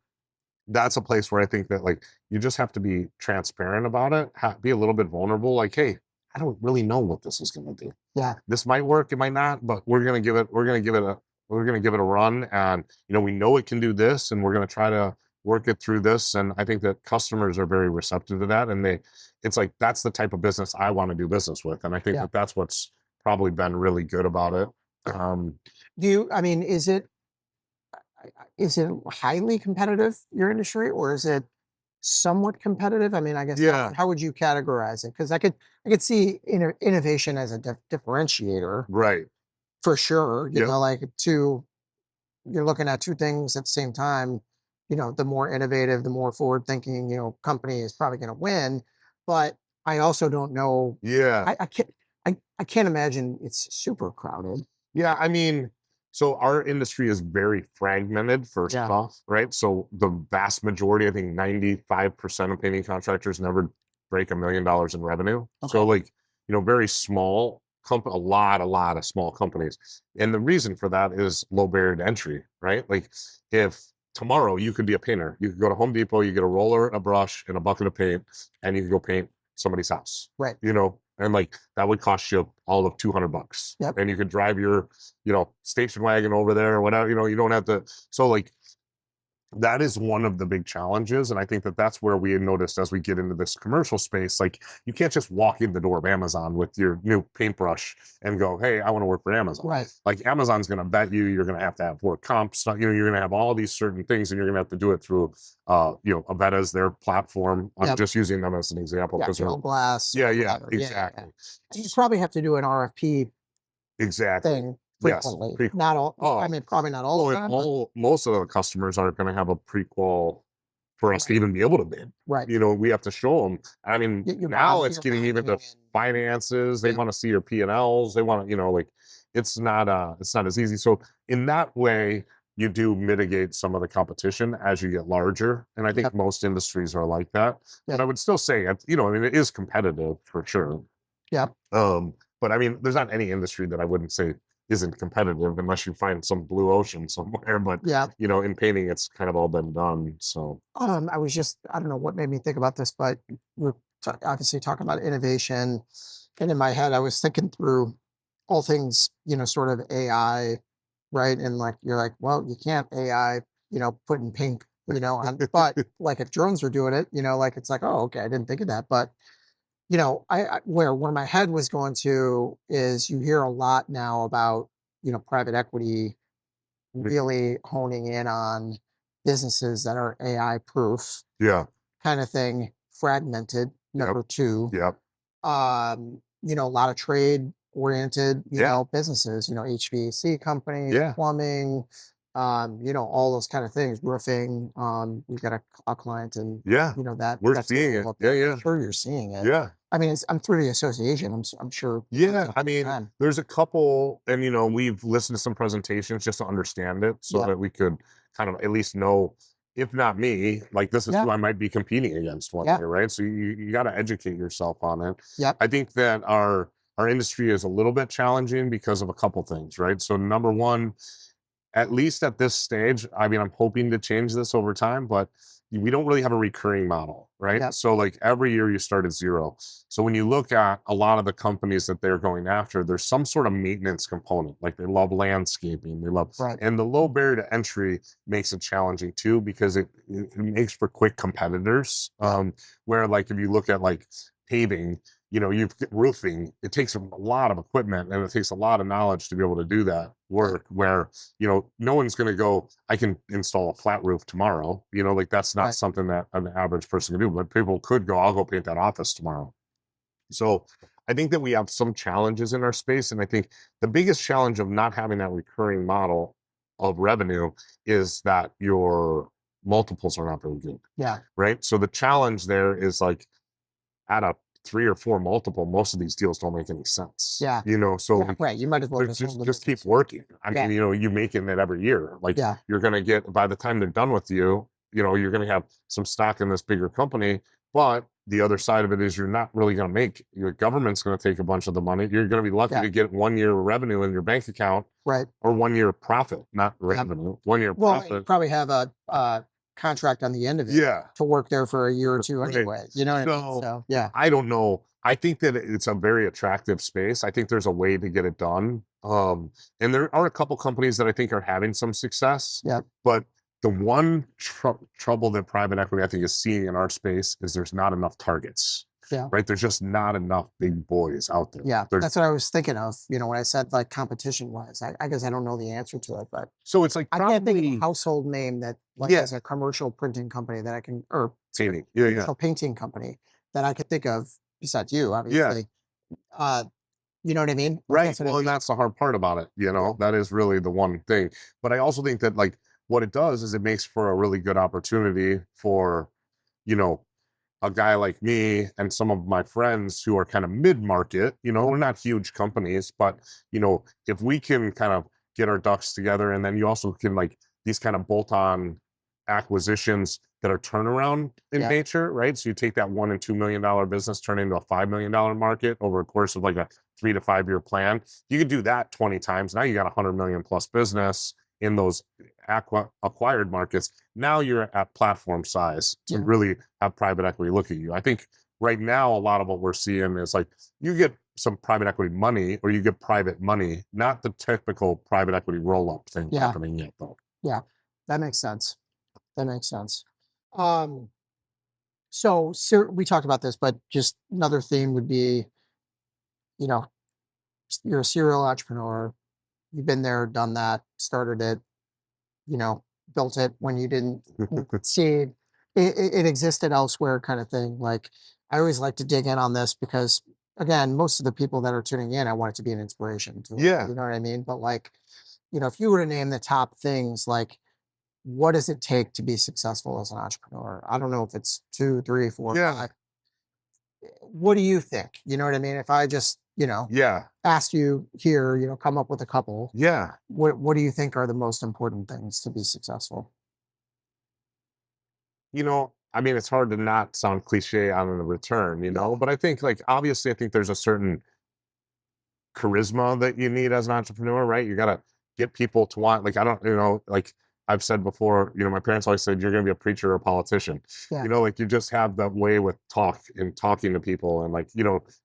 that's a place where I think that like you just have to be transparent about it, be a little bit vulnerable. Like, hey, I don't really know what this is going to do. Yeah. This might work, it might not, but we're going to give it a run, and we know it can do this, and we're going to try to work it through this. And I think that customers are very receptive to that, and it's like that's the type of business I want to do business with, and I think that that's what's probably been really good about it. Is it highly competitive, your industry, or is it somewhat competitive? I mean, I guess how would you categorize it? Because I could see innovation as a differentiator, Right. for sure. Yep. Like you're looking at two things at the same time. The more innovative, the more forward thinking, company is probably going to win. But I also don't know. Yeah. I can't imagine it's super crowded. Yeah, I mean, so our industry is very fragmented, first off, right? So the vast majority, I think 95% of painting contractors never break $1 million in revenue. Okay. So like, very small a lot of small companies. And the reason for that is low barrier to entry, right? Like if tomorrow you could be a painter, you could go to Home Depot, you get a roller, a brush, and a bucket of paint, and you can go paint somebody's house. Right. And like that would cost you all of $200. Yep. And you could drive your, station wagon over there or whatever, you don't have to. So like that is one of the big challenges. And I think that that's where we had noticed as we get into this commercial space, like you can't just walk in the door of Amazon with your new paintbrush and go, hey, I want to work for Amazon. Right. Like Amazon's going to bet you're going to have work comps, you're going to have all these certain things, and you're going to have to do it through, Aveta's their platform. I'm just using them as an example. Yeah, glass. Yeah, Whatever. exactly. You probably have to do an RFP thing frequently. Yes. Not all. I mean, probably not all the time. Most of the customers are going to have a prequal for us to even be able to bid. Right. We have to show them. I mean, now it's getting even to finances. They want to see your P&Ls. They want to, like it's not as easy. So in that way, you do mitigate some of the competition as you get larger. And I think most industries are like that. But I would still say, I mean, it is competitive for sure. Yeah. But I mean, there's not any industry that I wouldn't say isn't competitive unless you find some blue ocean somewhere. But in painting, it's kind of all been done. So I don't know what made me think about this, but we're obviously talking about innovation, and in my head, I was thinking through all things, sort of AI, right? And like you're like, well, you can't AI, put in pink, but like if drones were doing it, like it's like, oh, okay, I didn't think of that, but where my head was going to is you hear a lot now about, private equity really honing in on businesses that are AI proof. Yeah. Kind of thing, fragmented, number two. Yep. A lot of trade oriented, businesses, HVAC companies, plumbing, all those kind of things, roofing. We've got a client and that we're seeing it. Yeah. I'm sure you're seeing it. Yeah. I mean, I'm through the association. I'm sure. Yeah. I mean, there's a couple, and we've listened to some presentations just to understand it so that we could kind of at least know, if not me, like this is who I might be competing against one day, right? So you got to educate yourself on it. Yeah. I think that our our industry is a little bit challenging because of a couple things, right? So number one, at least at this stage, I mean, I'm hoping to change this over time, but we don't really have a recurring model, right? Yep. So like every year you start at zero. So when you look at a lot of the companies that they're going after, there's some sort of maintenance component. Like they love landscaping, they love, Right. and the low barrier to entry makes it challenging too, because it makes for quick competitors. Where like if you look at like paving, you've roofing, it takes a lot of equipment and it takes a lot of knowledge to be able to do that work where, no one's going to go, I can install a flat roof tomorrow. Like that's not something that an average person can do, but people could go, I'll go paint that office tomorrow. So I think that we have some challenges in our space. And I think the biggest challenge of not having that recurring model of revenue is that your multiples are not very good. Yeah. Right. So the challenge there is like, at a 3 or 4 multiple, most of these deals don't make any sense. Yeah. So Yeah, right. You might as well just keep working. I mean, you're making it every year. Like you're going to get, by the time they're done with you, you're going to have some stock in this bigger company. But the other side of it is you're not really going to make, your government's going to take a bunch of the money. You're going to be lucky to get 1 year revenue in your bank account. Right. Or 1 year profit, not revenue. 1 year profit. Well, you probably have a contract on the end of it to work there for a year or two anyway. You know what I mean? So yeah. I don't know. I think that it's a very attractive space. I think there's a way to get it done. And there are a couple companies that I think are having some success. Yeah. But the one trouble that private equity I think is seeing in our space is there's not enough targets. Yeah. Right. There's just not enough big boys out there. Yeah. That's what I was thinking of, when I said like competition wise. I guess I don't know the answer to it, but so it's like I can't think of a household name that like as a commercial printing company that I can, or painting. Painting company that I could think of besides you, obviously. You know what I mean? Right. Well, and that's the hard part about it. That is really the one thing. But I also think that like what it does is it makes for a really good opportunity for, a guy like me and some of my friends who are kind of mid-market, we're not huge companies, but, if we can kind of get our ducks together, and then you also can like these kind of bolt-on acquisitions that are turnaround in nature, right? So you take that $1 and $2 million business, turn it into a $5 million market over a course of like a 3 to 5 year plan. You could do that 20 times. Now you got 100 million plus business in those acquired markets. Now you're at platform size to really have private equity look at you. I think right now, a lot of what we're seeing is like you get some private equity money or you get private money, not the typical private equity roll-up thing happening yet though. Yeah, that makes sense. That makes sense. So we talked about this, but just another theme would be, you're a serial entrepreneur. You've been there, done that, started it, built it when you didn't see it existed elsewhere kind of thing. Like I always like to dig in on this because again, most of the people that are tuning in, I want it to be an inspiration to them, you know what I mean? But like, if you were to name the top things, like what does it take to be successful as an entrepreneur? I don't know if it's 2, 3, 4, 5. What do you think? You know what I mean? If I just, asked you here, come up with a couple. Yeah. What do you think are the most important things to be successful? I mean, it's hard to not sound cliche on the return, but I think like, obviously, I think there's a certain charisma that you need as an entrepreneur, right? You got to get people to want, like, I don't, like I've said before, my parents always said, you're going to be a preacher or a politician, like you just have that way with talking to people and like,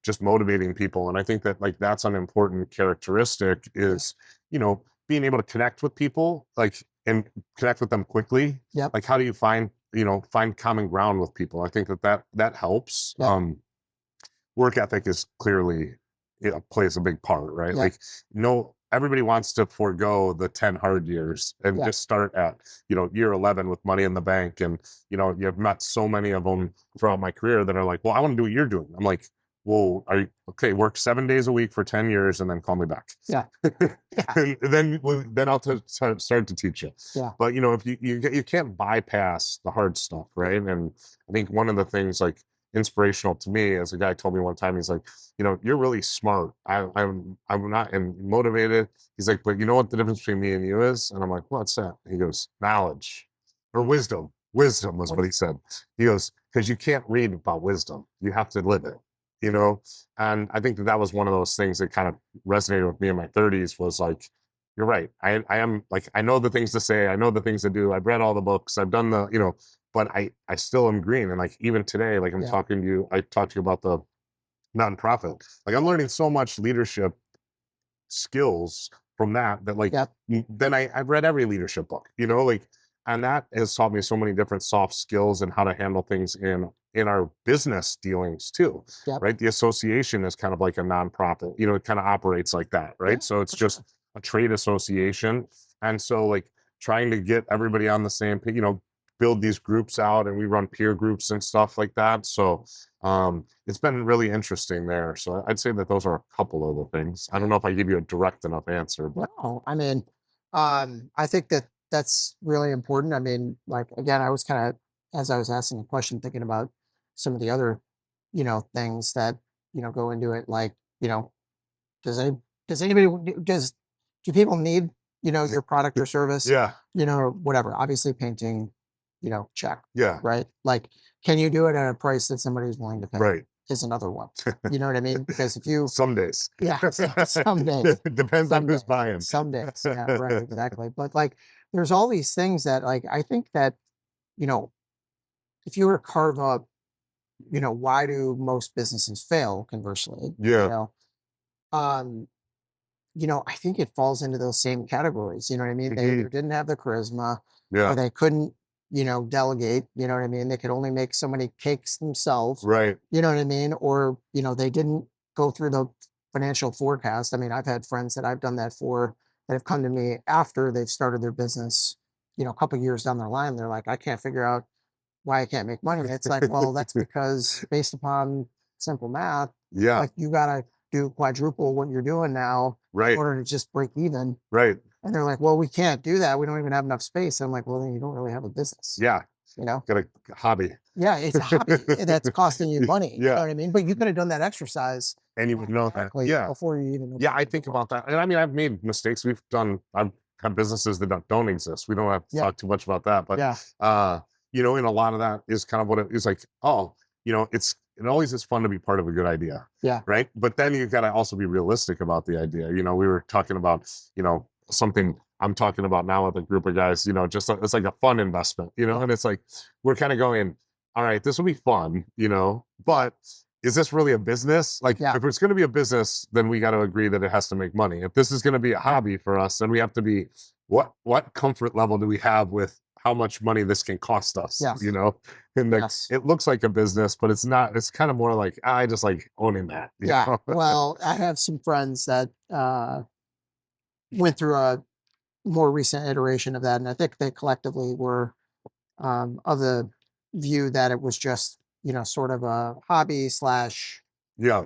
just motivating people. And I think that like, that's an important characteristic is, being able to connect with people, like, and connect with them quickly. Like, how do you find common ground with people? I think that helps. Work ethic is clearly, plays a big part, right? Like, everybody wants to forego the 10 hard years and just start at, year 11 with money in the bank. And, you've met so many of them throughout my career that are like, well, I want to do what you're doing. I'm like, well, okay, work 7 days a week for 10 years and then call me back. And then I'll start to teach you. But, if you can't bypass the hard stuff, right? And I think one of the things like inspirational to me, as a guy told me one time, he's like, you're really smart. I'm not and motivated. He's like, but you know what the difference between me and you is? And I'm like, what's that? He goes, knowledge or wisdom. Wisdom was what he said. He goes, because you can't read about wisdom. You have to live it. you know? And I think that that was one of those things that kind of resonated with me in my 30s was like, you're right. I am like, I know the things to say, I know the things to do. I've read all the books, I've done the, but I still am green. And like, even today, like I'm Yeah. talking to you, I talked to you about the nonprofit. Like I'm learning so much leadership skills from that like Yep. then I've read every leadership book, like, and that has taught me so many different soft skills and how to handle things in our business dealings too. Yep. Right, the association is kind of like a nonprofit, it kind of operates like that, right? Yeah, So it's for just sure. a trade association, and so like trying to get everybody on the same page, build these groups out, and we run peer groups and stuff like that. So it's been really interesting there. So I'd say that those are a couple of the things. I don't know if I give you a direct enough answer, but No, I mean, I think that that's really important. I mean, like again, I was kind of as I was asking the question, thinking about some of the other, things that go into it. Like, does any does anybody do people need your product or service? yeah, Or whatever. Obviously, painting, check, yeah, right? Like, can you do it at a price that somebody's willing to pay? right. Is another one. You know what I mean? Because if you, Some days. yeah, some days. It depends on Some who's days, buying. some days. Yeah, right, exactly. But like, there's all these things that, like, I think that, you know, if you were to carve up, why do most businesses fail, conversely, Yeah. um, I think it falls into those same categories. You know what I mean? They Mhm. either didn't have the charisma or Yeah. they couldn't, delegate, you know what I mean? They could only make so many cakes themselves, Right. you know what I mean? Or, they didn't go through the financial forecast. I mean, I've had friends that I've done that for that have come to me after they've started their business, a couple years down the line. They're like, I can't figure out why I can't make money. And it's like, well, that's because based upon simple math, Yeah. like you gotta do quadruple what you're doing now in Right. order to just break even. Right. And they're like, well, we can't do that. We don't even have enough space. I'm like, well, then you don't really have a business, Yeah. you know? Got a hobby. Yeah, it's a hobby that's costing you money. You know Yeah. what I mean? But you could have done that exercise And you would know that. automatically Yeah. before you even Yeah. I opened the think door. about that. And I mean, I've made mistakes. I've had businesses that don't exist. We don't have to Yeah, talk too much about that. But, yeah, uh, and a lot of that is kind of what it is like, oh, it always is fun to be part of a good idea. yeah, Right. But then you've got to also be realistic about the idea. We were talking about, something I'm talking about now with a group of guys, it's like a fun investment, yeah, and it's like, we're kind of going, all right, this will be fun, but is this really a business? Like, yeah, if it's going to be a business, then we got to agree that it has to make money. If this is going to be a hobby for us, then we have to be, what comfort level do we have with how much money this can cost us, yes, and like, yes. it looks like a business, but it's not. It's kind of more like, I just like owning that, Yeah. Well, I have some friends that went through a more recent iteration of that, and I think they collectively were of the view that it was just sort of a hobby slash Yeah.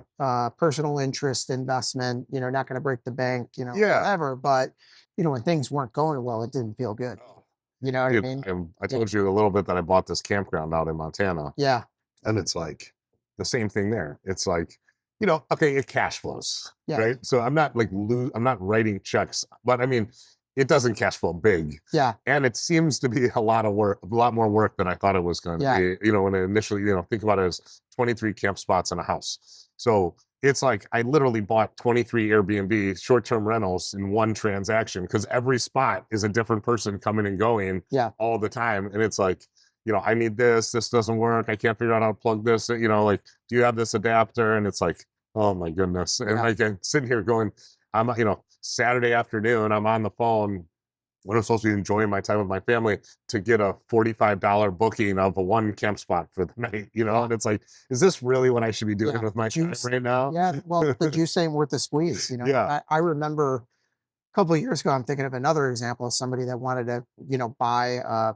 personal interest investment. Not going to break the bank. Yeah. Whatever. But when things weren't going well, it didn't feel good. Oh, You know what I dude, mean? I Yeah. told you a little bit that I bought this campground out in Montana, Yeah. and it's like the same thing there. It's like, okay, it cash flows, Yeah. right? So I'm not like I'm not writing checks, but I mean, it doesn't cash flow big, Yeah. and it seems to be a lot of work, a lot more work than I thought it was going to Yeah. be. When I initially, think about it as 23 camp spots in a house. So it's like I literally bought 23 Airbnb short-term rentals in one transaction because every spot is a different person coming and going Yeah. all the time, and it's like, I need this. This doesn't work. I can't figure out how to plug this. Like, do you have this adapter? And it's like, oh my goodness. And Yeah. like I'm sitting here going, Saturday afternoon, I'm on the phone when I'm supposed to be enjoying my time with my family to get a $45 booking of a one camp spot for the night, Yeah. and it's like, is this really what I should be doing Yeah. with my time Juice. right now? Yeah. Well, the juice ain't worth the squeeze. Yeah. I remember a couple of years ago, I'm thinking of another example of somebody that wanted to, buy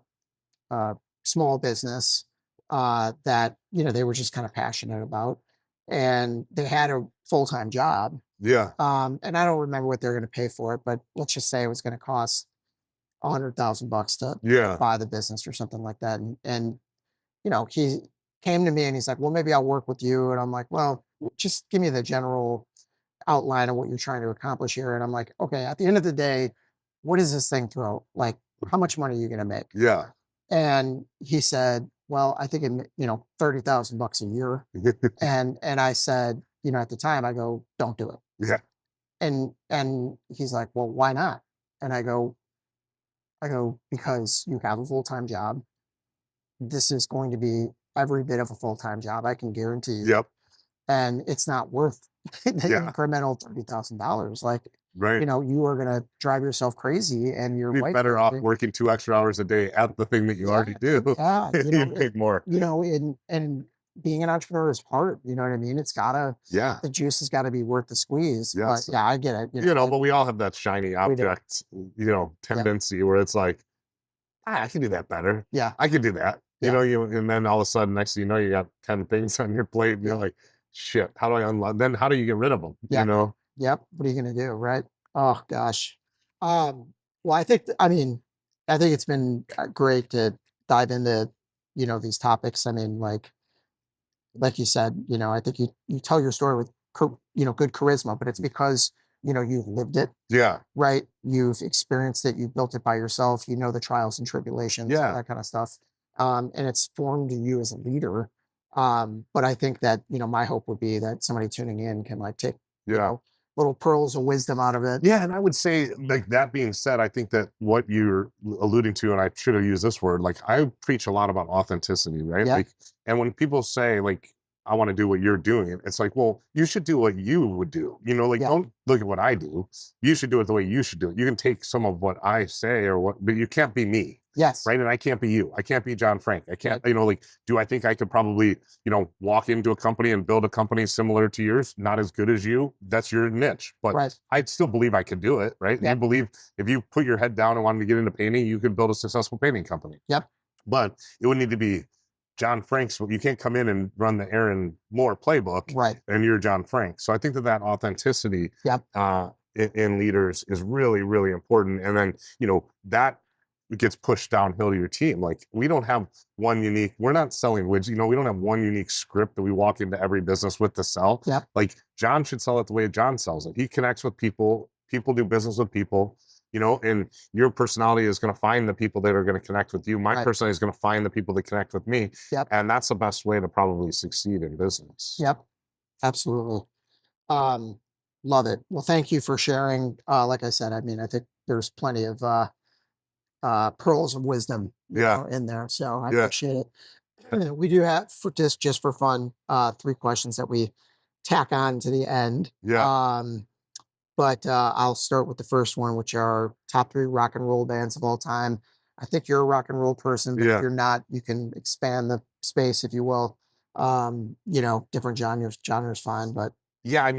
a small business that they were just kind of passionate about, and they had a full time job. Yeah. And I don't remember what they're going to pay for it, but let's just say it was going to cost $100,000 to Yeah. buy the business or something like that. And he came to me and he's like, "Well, maybe I'll work with you." And I'm like, "Well, just give me the general outline of what you're trying to accomplish here." And I'm like, "Okay, at the end of the day, what does this thing throw? Like, how much money are you going to make?" Yeah. And he said, well, I think it, $30,000 a year. And I said, at the time, I go, don't do it. Yeah. And he's like, well, why not? And I go, because you have a full-time job. This is going to be every bit of a full-time job, I can guarantee you. Yep. And it's not worth the Yeah. incremental $30,000. Like, Right. you are gonna drive yourself crazy, and your You'd be wife better off is- working 2 extra hours a day at the thing that you already do. yeah, You make more. and being an entrepreneur is hard. You know what I mean? Yeah. The juice has got to be worth the squeeze. Yes. But yeah, I get it. But we all have that shiny do. object, tendency where it's like, I can do that better. Yeah. I can do that. Yeah. And then all of a sudden, next thing you know, you got 10 things on your plate, and you're Yeah. like, shit, how do I unlock? Then how do you get rid of them? Yeah. Yep. What are you gonna do, right? Oh gosh. Well, I think it's been great to dive into these topics. I mean, like you said, I think you tell your story with good charisma, but it's because you've lived it, Yeah. right? You've experienced it, you built it by yourself, the trials and tribulations, Yeah. that kind of stuff. And it's formed you as a leader. But I think that, my hope would be that somebody tuning in can take, Yeah. little pearls of wisdom out of it. Yeah. And I would say, like, that being said, I think that what you're alluding to, and I should have used this word, like, I preach a lot about authenticity, right? Yeah. Like, and when people say, like, I want to do what you're doing, it's like, well, you should do what you would do. Yeah. Don't look at what I do. You should do it the way you should do it. You can take some of what I say but you can't be me. Yes. Right. And I can't be you. I can't be John Frank. I can't, do I think I could probably, walk into a company and build a company similar to yours? Not as good as you. That's your niche. But Right. I still believe I could do it. Right. Yep. You believe if you put your head down and wanted to get into painting, you could build a successful painting company. Yep. But it would need to be John Frank's. You can't come in and run the Aaron Moore playbook. Right. And you're John Frank. So I think that authenticity Yep. in leaders is really, really important. And then, that gets pushed downhill to your team. Like, we don't have we're not selling widgets. We don't have one unique script that we walk into every business with to sell. Yep. Like, John should sell it the way John sells it. He connects with people. People do business with people. And your personality is going to find the people that are going to connect with you. My personality is going to find the people that connect with me. Yep. And that's the best way to probably succeed in business. Yep. Absolutely. Love it. Well, thank you for sharing. Like I said, I think there's plenty of pearls of wisdom in there. So I appreciate it. We do have, just for fun, 3 questions that we tack on to the end. Yeah. But I'll start with the first one, which are top 3 rock and roll bands of all time. I think you're a rock and roll person, but if you're not, you can expand the space, if you will. Different genres fine, but yeah,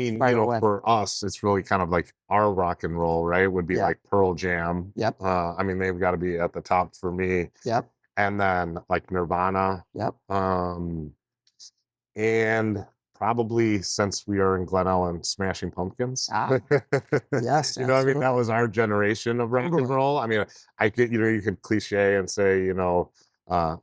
for us, it's really kind of like our rock and roll, right? Would be like Pearl Jam. Yep. They've got to be at the top for me. Yep. And then like Nirvana. Yep. And probably, since we are in Glen Ellen, Smashing Pumpkins. Yes. That was our generation of rock and roll. I could, you could cliche and say,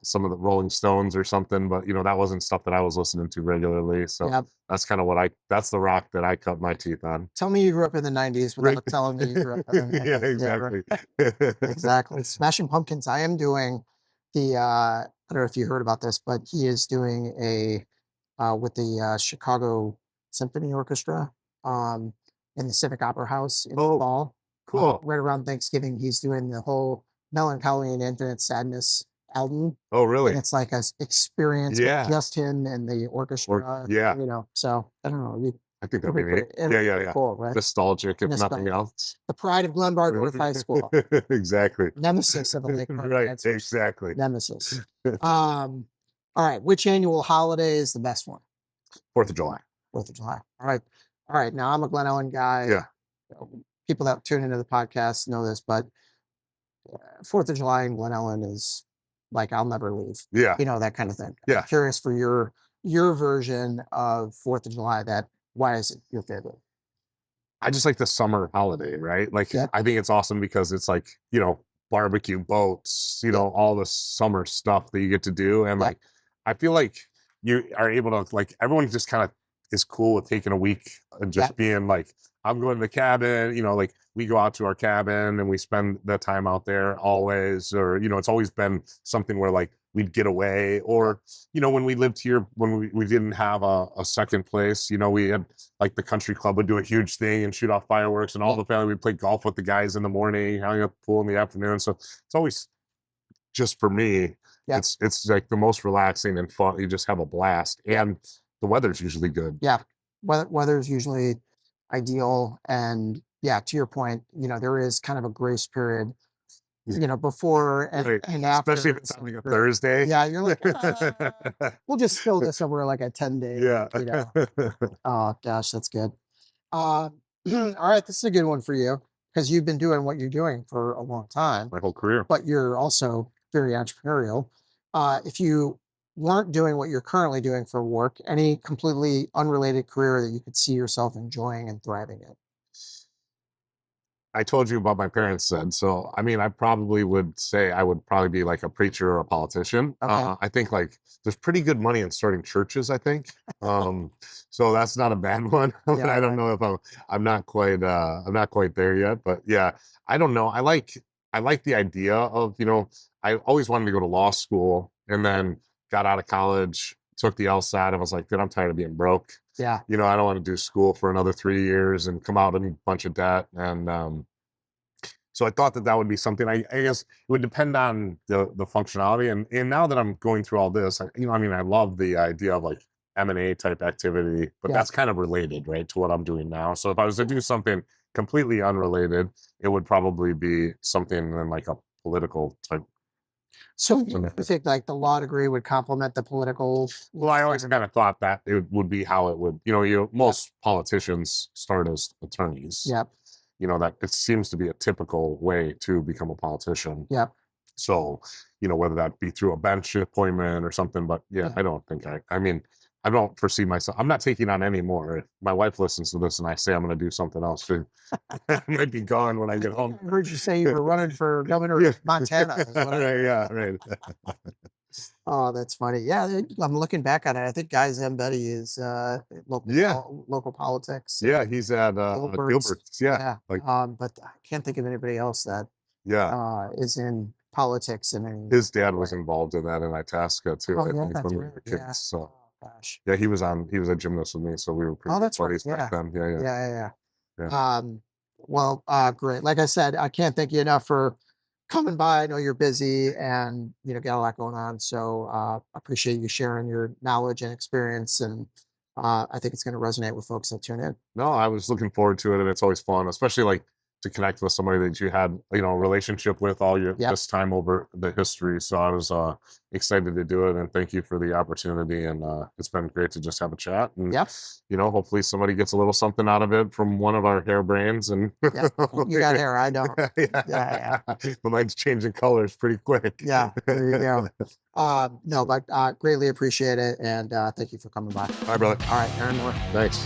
some of the Rolling Stones or something, but that wasn't stuff that I was listening to regularly. So that's kind of that's the rock that I cut my teeth on. Tell me you grew up in the 90s without telling me you grew up in the 90s. Yeah, exactly. Yeah, right. Exactly. Smashing Pumpkins. I am doing I don't know if you heard about this, but he is doing with the Chicago Symphony Orchestra in the Civic Opera House in the fall. Cool. Right around Thanksgiving, he's doing the whole Melancholy and Infinite Sadness album. Oh, really? And it's like an experience with just him and the orchestra. So I don't know. I think that'd be neat. Yeah. Cool, right? Nostalgic, if nothing else. The pride of Glenbard North High School. Exactly. Nemesis of the Lake Park Right, dancers. exactly. Nemesis. All right. Which annual holiday is the best one? 4th of July. 4th of July. All right. Now, I'm a Glen Ellen guy. Yeah. People that tune into the podcast know this, but 4th of July in Glen Ellen is like, I'll never leave. Yeah. That kind of thing. Yeah. I'm curious for your version of 4th of July. Why is it your favorite? I just like the summer holiday, right? Like, I think it's awesome because it's like, barbecue, boats, all the summer stuff that you get to do. And like, I feel like you are able to, like, everyone just kind of is cool with taking a week and just being like, I'm going to the cabin, like we go out to our cabin and we spend the time out there always, or, it's always been something where like we'd get away. Or, you know, when we lived here, when we didn't have a second place, you know, we had like the country club would do a huge thing and shoot off fireworks, and all the family would play golf with the guys in the morning, hang out at the pool in the afternoon. So it's always, just for me, Yeah. it's like the most relaxing and fun. You just have a blast, and the weather's usually good. Yeah. Weather's usually ideal. And yeah, to your point, you know, there is kind of a grace period, you know, before Right. and after. Especially if it's on like a Thursday. Yeah, you're like, we'll just fill this over like a 10-day, Yeah. you know. Oh gosh, that's good. All right, this is a good one for you because you've been doing what you're doing for a long time, My whole career. but you're also very entrepreneurial. If you weren't doing what you're currently doing for work, any completely unrelated career that you could see yourself enjoying and thriving in? I told you about my parents said. So, I mean, I probably would say I would probably be like a preacher or a politician. Okay. I think like there's pretty good money in starting churches, I think. So that's not a bad one. But Yeah, I don't know if I'm not quite there yet. But yeah, I don't know. I like the idea of, you know, I always wanted to go to law school, and then got out of college, took the LSAT, and was like, dude, I'm tired of being broke. yeah, You know, I don't want to do school for another 3 years and come out in a bunch of debt. And so I thought that would be something. I guess it would depend on the functionality. And now that I'm going through all this, you know, I mean, I love the idea of like M&A type activity, but Yeah. that's kind of related, right, to what I'm doing now. So if I was to do something completely unrelated, it would probably be something in like a political type. So you think like the law degree would complement the political? Well, I always kind of thought that it would be how it would, you know, most politicians start as attorneys. Yep. You know, that it seems to be a typical way to become a politician. Yep. So, you know, whether that be through a bench appointment or something, but yeah, I don't think I mean, I don't foresee myself. I'm not taking on any more. If my wife listens to this and I say I'm going to do something else, I might be gone when I get home. I heard you say you were running for governor of Montana. Is what I- Right, yeah, right. Oh, that's funny. Yeah, I'm looking back on it. I think Guy Zambetti is local Yeah. local politics. Yeah, he's at Gilbert's. Gilbert's. Yeah, like But I can't think of anybody else that yeah. is in politics in any His dad was way. involved in that in Itasca too. Oh, I yeah, think that's when we right. were Yeah. kids. So Oh, gosh. yeah, he was a gymnast with me, so we were pretty Oh, good that's right. buddies back then. Yeah, Yeah. yeah. Well, great. Like I said, I can't thank you enough for coming by. I know you're busy and you know got a lot going on. So appreciate you sharing your knowledge and experience. And I think it's going to resonate with folks that tune in. No, I was looking forward to it, and it's always fun, especially like to connect with somebody that you had, you know, a relationship with all your Yep. this time over the history. So I was excited to do it, and thank you for the opportunity. And it's been great to just have a chat. And Yep. you know, hopefully somebody gets a little something out of it from one of our hairbrains. And Yeah. You got hair. I don't. yeah. My mind's changing colors pretty quick. Yeah. There you go. No, but greatly appreciate it. And thank you for coming by. Bye, brother. All right. Aaron Moore. Thanks.